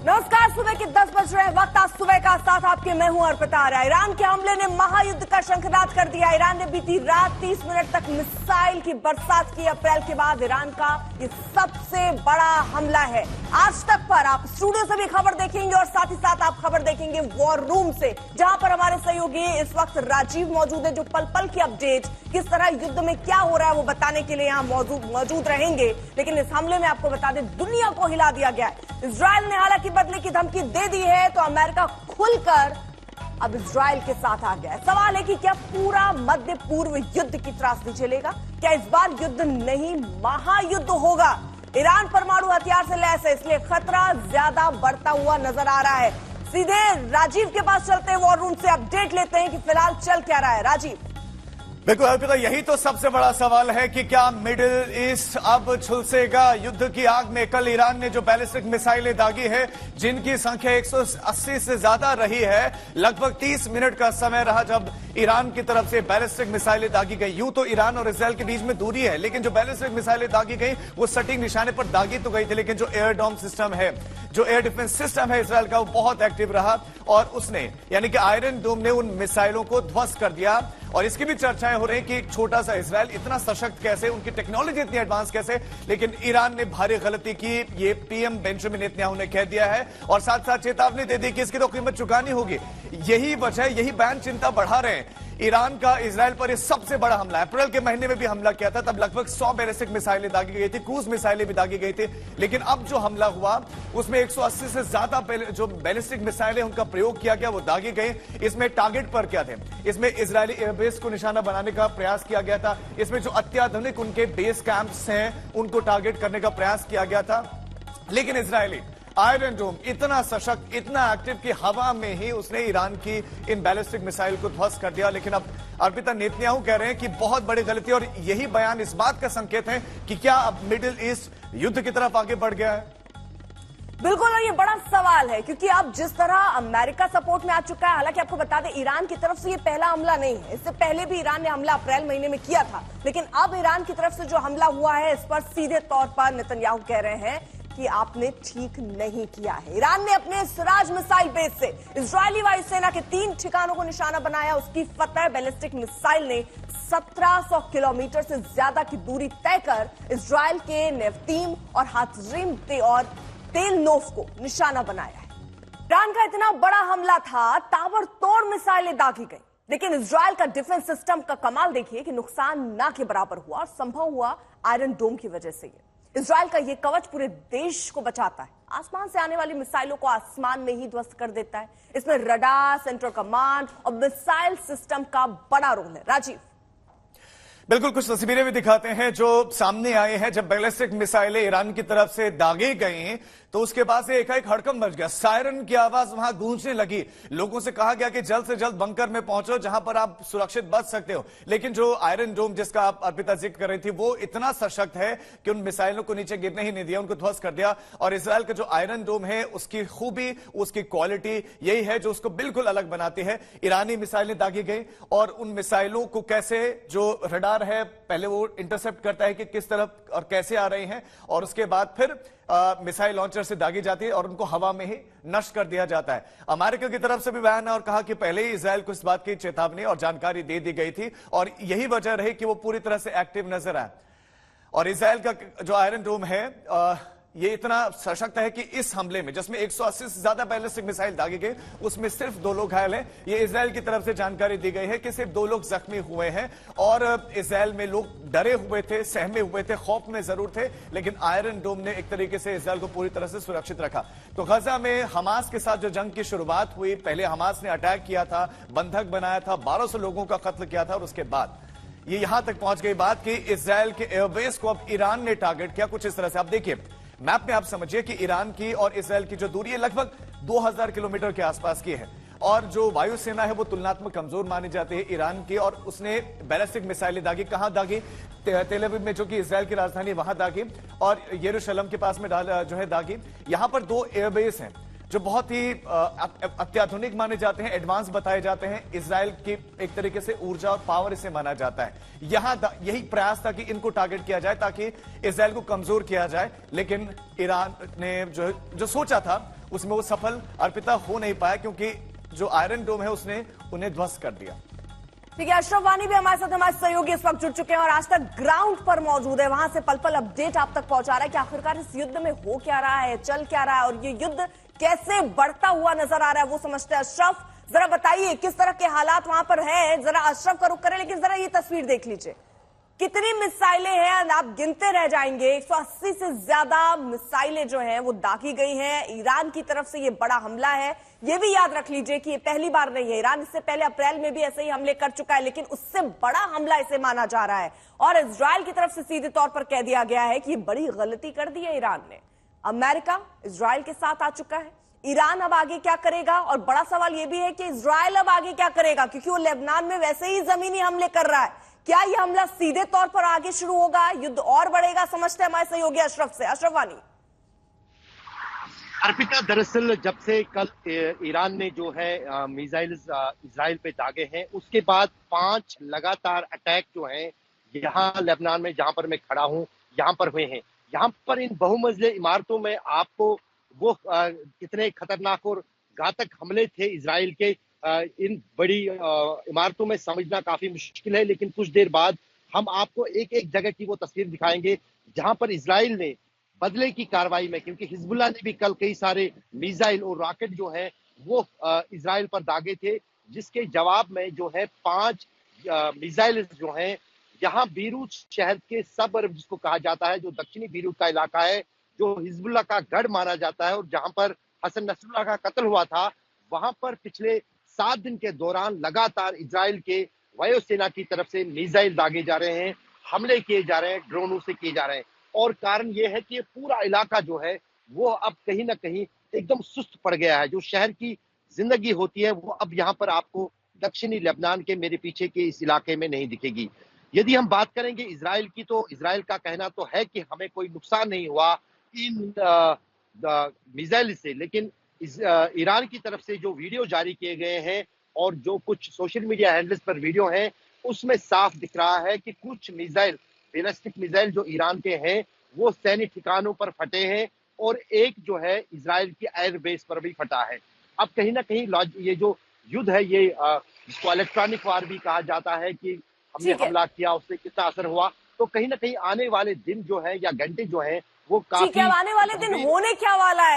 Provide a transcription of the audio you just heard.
नमस्कार। सुबह के 10 बज रहे हैं वक्त। आज सुबह का साथ आपके मैं हूं अर्पिता आर्या। ईरान के हमले ने महायुद्ध का शंखनाद कर दिया। ईरान ने बीती रात 30 मिनट तक मिसाइल की बरसात की। अप्रैल के बाद ईरान का ये सबसे बड़ा हमला है आज तक पर। आप स्टूडियो से भी खबर देखेंगे और साथ ही साथ आप खबर देखेंगे वॉर रूम से, जहां पर हमारे सहयोगी इस वक्त राजीव मौजूद है, जो पल पल की अपडेट किस तरह युद्ध में क्या हो रहा है वो बताने के लिए यहाँ मौजूद रहेंगे। लेकिन इस हमले में आपको बता दें, दुनिया को हिला दिया गया है। इजराइल ने हालांकि बदले की धमकी दे दी है, तो अमेरिका खुलकर अब इजराइल के साथ आ गया है। सवाल है कि क्या पूरा मध्य पूर्व युद्ध की त्रासदी चलेगा? क्या इस बार युद्ध नहीं महायुद्ध होगा? ईरान परमाणु हथियार से लैस है, इसलिए खतरा ज्यादा बढ़ता हुआ नजर आ रहा है। सीधे राजीव के पास चलते हैं, वॉर रूम से अपडेट लेते हैं कि फिलहाल चल क्या रहा है। राजीव। बिल्कुल अर्पिता, यही तो सबसे बड़ा सवाल है कि क्या मिडिल ईस्ट अब झुलसेगा युद्ध की आग में। कल ईरान ने जो बैलिस्टिक मिसाइलें दागी है, जिनकी संख्या 180 से ज्यादा रही है, लगभग 30 मिनट का समय रहा जब ईरान की तरफ से बैलिस्टिक मिसाइलें दागी गई। यूं तो ईरान और इजरायल के बीच में दूरी है, लेकिन जो बैलिस्टिक मिसाइलें दागी गई वो सटीक निशाने पर दागी तो गई थी, लेकिन जो एयर डोम सिस्टम है, जो एयर डिफेंस सिस्टम है इजरायल का, वो बहुत एक्टिव रहा और उसने यानी कि आयरन डोम ने उन मिसाइलों को ध्वस्त कर दिया। और इसकी भी चर्चाएं हो रही हैं कि एक छोटा सा इजरायल इतना सशक्त कैसे, उनकी टेक्नोलॉजी इतनी एडवांस कैसे। लेकिन ईरान ने भारी गलती की, ये पीएम बेंजामिन नेतन्याहू ने कह दिया है और साथ साथ चेतावनी दे दी कि इसकी तो कीमत चुकानी होगी। यही वजह, यही बयान चिंता बढ़ा रहे हैं। ईरान का इजरायल पर यह सबसे बड़ा हमला है। अप्रैल के महीने में भी हमला किया था, तब लगभग 100 बैलिस्टिक मिसाइलें दागी गई थी, क्रूज मिसाइलें भी दागी गई थी। लेकिन अब जो हमला हुआ उसमें 180 से ज्यादा जो बैलिस्टिक मिसाइलें उनका प्रयोग किया गया, वो दागी गई। इसमें टारगेट पर क्या थे? इसमें इजरायली एयरबेस को निशाना बनाने का प्रयास किया गया था। इसमें जो अत्याधुनिक उनके बेस कैंप्स हैं उनको टारगेट करने का प्रयास किया गया था। लेकिन इजरायली आयरन डोम इतना सशक्त, इतना एक्टिव कि हवा में ही उसने ईरान की इन बैलिस्टिक मिसाइल को ध्वस्त कर दिया। लेकिन अब अर्पिता, नेतन्याहू कह रहे हैं कि बहुत बड़ी गलती, और यही बयान इस बात का संकेत है कि क्या अब मिडिल ईस्ट युद्ध की तरफ आगे बढ़ गया है? बिल्कुल, और ये बड़ा सवाल है क्योंकि अब जिस तरह अमेरिका सपोर्ट में आ चुका है। हालांकि आपको बता दें, ईरान की तरफ से ये पहला हमला नहीं है। इससे पहले भी ईरान ने हमला अप्रैल महीने में किया था, लेकिन अब ईरान की तरफ से जो हमला हुआ है, इस पर सीधे तौर पर नेतन्याहू कह रहे हैं कि आपने ठीक नहीं किया है। ईरान ने अपने सिराज मिसाइल बेस से इजरायली वायुसेना के 3 ठिकानों को निशाना बनाया। उसकी फतह बैलिस्टिक मिसाइल ने 1700 किलोमीटर से ज्यादा की दूरी तय कर इजरायल के नेफ्तीम और हातजिम और तेल नोफ को निशाना बनाया है। ईरान का इतना बड़ा हमला था, ताबड़तोड़ मिसाइलें दागी गई, लेकिन इजरायल का डिफेंस सिस्टम का कमाल देखिए कि नुकसान ना के बराबर हुआ और संभव हुआ आयरन डोम की वजह से। इजरायल का यह कवच पूरे देश को बचाता है। आसमान से आने वाली मिसाइलों को आसमान में ही ध्वस्त कर देता है। इसमें रडार, सेंट्रल कमांड और मिसाइल सिस्टम का बड़ा रोल है। राजीव। बिल्कुल, कुछ तस्वीरें भी दिखाते हैं जो सामने आए हैं। जब बैलिस्टिक मिसाइलें ईरान की तरफ से दागी गई तो उसके बाद से एकाएक हड़कंप मच गया। सायरन की आवाज वहां गूंजने लगी। लोगों से कहा गया कि जल्द से जल्द बंकर में पहुंचो, जहां पर आप सुरक्षित बच सकते हो। लेकिन जो आयरन डोम जिसका आप अर्पिता जिक्र कर रही थी, वो इतना सशक्त है कि उन मिसाइलों को नीचे गिरने ही नहीं दिया, उनको ध्वस्त कर दिया। और इजरायल का जो आयरन डोम है, उसकी खूबी, उसकी क्वालिटी यही है जो उसको बिल्कुल अलग बनाती है। ईरानी मिसाइलें दागी गई और उन मिसाइलों को कैसे, जो रडार है पहले वो इंटरसेप्ट करता है कि किस तरफ और कैसे आ रही हैं, और उसके बाद फिर मिसाइल लॉन्चर से दागी जाती है और उनको हवा में ही नष्ट कर दिया जाता है। अमेरिका की तरफ से भी बयान है और कहा कि पहले ही इजरायल को इस बात की चेतावनी और जानकारी दे दी गई थी और यही वजह रही कि वो पूरी तरह से एक्टिव नजर आए। और इजरायल का जो आयरन डोम है ये इतना सशक्त है कि इस हमले में, जिसमें 180 से ज्यादा बैलिस्टिक मिसाइल दागे गए, उसमें सिर्फ 2 लोग घायल हैं। ये इजरायल की तरफ से जानकारी दी गई है कि सिर्फ 2 लोग जख्मी हुए हैं। और इजरायल में लोग डरे हुए थे, सहमे हुए थे, खौफ में जरूर थे, लेकिन आयरन डोम ने एक तरीके से इजरायल को पूरी तरह से सुरक्षित रखा। तो गजा में हमास के साथ जो जंग की शुरुआत हुई, पहले हमास ने अटैक किया था, बंधक बनाया था, 1200 लोगों का कत्ल किया था, और उसके बाद ये यहां तक पहुंच गई बात कि इजरायल के एयरबेस को अब ईरान ने टारगेट किया। कुछ इस तरह से आप देखिए मैप में, आप समझिए कि ईरान की और इजरायल की जो दूरी है लगभग 2000 किलोमीटर के आसपास की है, और जो वायुसेना है वो तुलनात्मक कमजोर मानी जाती है ईरान की, और उसने बैलिस्टिक मिसाइलें दागी। कहां दागी? तेल अवीव में, जो कि इजरायल की राजधानी, वहां दागी, और यरूशलेम के पास में जो है दागी। यहां पर 2 एयरबेस हैं जो बहुत ही अत्याधुनिक माने जाते हैं, एडवांस बताए जाते हैं। इजराइल की एक तरीके से ऊर्जा और पावर इसे माना जाता है। यहां यही प्रयास था कि इनको टारगेट किया जाए ताकि इजराइल को कमजोर किया जाए, लेकिन ईरान ने जो सोचा था उसमें वो सफल अर्पिता हो नहीं पाया, क्योंकि जो आयरन डोम है उसने उन्हें ध्वस्त कर दिया। ठीक है, अशरफ वानी भी हमारे साथ, हमारे सहयोगी इस वक्त जुड़ चुके हैं और आज तक ग्राउंड पर मौजूद है। वहां से पल पल अपडेट आप तक पहुंचा रहा है कि आखिरकार इस युद्ध में हो क्या रहा है, चल क्या रहा है और ये युद्ध कैसे बढ़ता हुआ नजर आ रहा है, वो समझते हैं। अशरफ, जरा बताइए किस तरह के हालात वहां पर है। जरा अशरफ का रुख करें, लेकिन जरा ये तस्वीर देख लीजिए, कितनी मिसाइलें हैं, आप गिनते रह जाएंगे। 180 से ज्यादा मिसाइलें जो हैं वो दागी गई हैं। ईरान की तरफ से ये बड़ा हमला है। ये भी याद रख लीजिए कि ये पहली बार नहीं है। ईरान इससे पहले अप्रैल में भी ऐसे ही हमले कर चुका है, लेकिन उससे बड़ा हमला इसे माना जा रहा है। और इजराइल की तरफ से सीधे तौर पर कह दिया गया है कि ये बड़ी गलती कर दी है ईरान ने। अमेरिका इजराइल के साथ आ चुका है। ईरान अब आगे क्या करेगा, और बड़ा सवाल यह भी है कि इजराइल अब आगे क्या करेगा, क्योंकि वो लेबनान में वैसे ही जमीनी हमले कर रहा है। क्या यह हमला सीधे तौर पर आगे शुरू होगा, युद्ध और बढ़ेगा? समझते हैं हमारे सहयोगी अशरफ से। अशरफ वानी। अर्पिता, दरअसल जब से कल ईरान ने जो है मिसाइल इजराइल पे दागे हैं, उसके बाद 5 लगातार अटैक जो हैं यहाँ लेबनान में, जहां पर मैं खड़ा हूं, यहाँ पर हुए हैं। यहाँ पर इन बहुमंजिले इमारतों में आपको वो कितने खतरनाक और घातक हमले थे इजराइल के, इन बड़ी इमारतों में समझना काफी मुश्किल है। लेकिन कुछ देर बाद हम आपको एक एक जगह की वो तस्वीर दिखाएंगे जहां पर इजराइल ने बदले की कार्रवाई में, क्योंकि हिजबुल्लाह ने भी कल कई सारे मिसाइल और रॉकेट जो है वो इजराइल पर दागे थे, जिसके जवाब में जो है 5 मिसाइल जो हैं यहाँ बीरूत शहर के सबअर्ब, जिसको कहा जाता है, जो दक्षिणी बीरूत का इलाका है, जो हिजबुल्लाह का गढ़ माना जाता है और जहां पर हसन नसरुल्लाह का कत्ल हुआ था, वहां पर पिछले 7 दिन के दौरान लगातार इजराइल के वायुसेना की तरफ से मिसाइल दागे जा रहे हैं, हमले किए जा रहे हैं, ड्रोनों से किए जा रहे हैं। और कारण यह है कि पूरा इलाका जो है वो अब कहीं ना कहीं एकदम सुस्त पड़ गया है। जो शहर की जिंदगी होती है वो अब यहाँ पर आपको दक्षिणी लेबनान के मेरे पीछे के इस इलाके में नहीं दिखेगी। यदि हम बात करेंगे इजराइल की, तो इजराइल का कहना तो है कि हमें कोई नुकसान नहीं हुआ इन मिसाइल से, लेकिन ईरान की तरफ से जो वीडियो जारी किए गए हैं और जो कुछ सोशल मीडिया हैंडल्स पर वीडियो हैं, उसमें साफ दिख रहा है कि कुछ मिसाइल, बैलिस्टिक मिसाइल जो ईरान के हैं, वो सैन्य ठिकानों पर फटे हैं और एक जो है इजराइल की एयरबेस पर भी फटा है। अब कहीं ना कहीं ये जो युद्ध है, ये जिसको इलेक्ट्रॉनिक वार भी कहा जाता है, कि हमने हमला किया उससे कितना असर हुआ, तो कहीं ना कहीं आने वाले दिन जो है या घंटे जो है वो काफी, आने वाले दिन होने क्या वाला है?